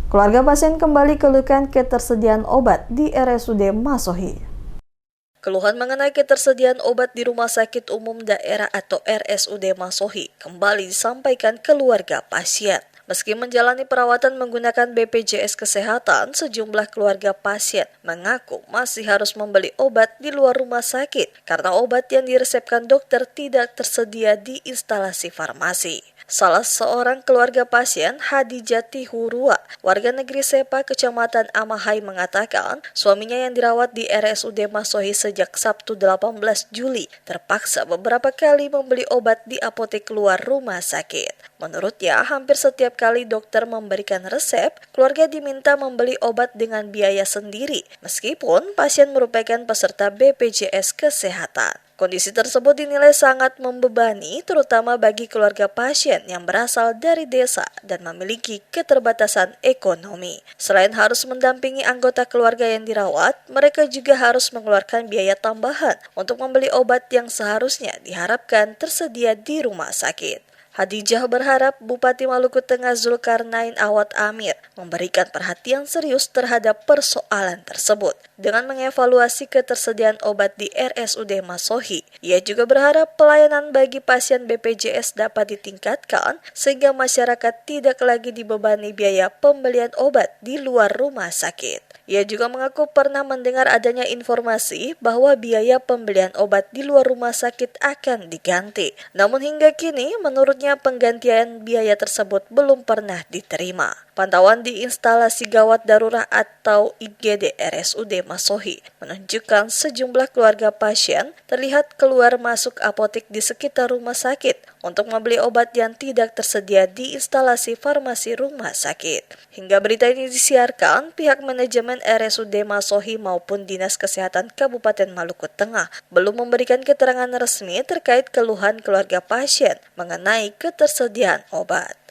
Keluarga pasien kembali keluhkan ketersediaan obat di RSUD Masohi. Keluhan mengenai ketersediaan obat di Rumah Sakit Umum Daerah atau RSUD Masohi kembali disampaikan keluarga pasien. Meski menjalani perawatan menggunakan BPJS Kesehatan, sejumlah keluarga pasien mengaku masih harus membeli obat di luar rumah sakit karena obat yang diresepkan dokter tidak tersedia di instalasi farmasi. Salah seorang keluarga pasien, Hadijati Hurua, warga negeri Sepa, Kecamatan Amahai mengatakan suaminya yang dirawat di RSUD Masohi sejak Sabtu 18 Juli terpaksa beberapa kali membeli obat di apotek luar rumah sakit. Menurutnya, hampir setiap kali dokter memberikan resep, keluarga diminta membeli obat dengan biaya sendiri, meskipun pasien merupakan peserta BPJS Kesehatan. Kondisi tersebut dinilai sangat membebani, terutama bagi keluarga pasien yang berasal dari desa dan memiliki keterbatasan ekonomi. Selain harus mendampingi anggota keluarga yang dirawat, mereka juga harus mengeluarkan biaya tambahan untuk membeli obat yang seharusnya diharapkan tersedia di rumah sakit. Hadijah berharap Bupati Maluku Tengah Zulkarnain Awad Amir memberikan perhatian serius terhadap persoalan tersebut dengan mengevaluasi ketersediaan obat di RSUD Masohi. Ia juga berharap pelayanan bagi pasien BPJS dapat ditingkatkan sehingga masyarakat tidak lagi dibebani biaya pembelian obat di luar rumah sakit. Ia juga mengaku pernah mendengar adanya informasi bahwa biaya pembelian obat di luar rumah sakit akan diganti. Namun hingga kini menurutnya penggantian biaya tersebut belum pernah diterima. Pantauan di instalasi gawat darurat atau IGD RSUD Masohi menunjukkan sejumlah keluarga pasien terlihat keluar masuk apotek di sekitar rumah sakit untuk membeli obat yang tidak tersedia di instalasi farmasi rumah sakit. Hingga berita ini disiarkan, pihak manajemen RSUD Masohi maupun Dinas Kesehatan Kabupaten Maluku Tengah belum memberikan keterangan resmi terkait keluhan keluarga pasien mengenai ketersediaan obat.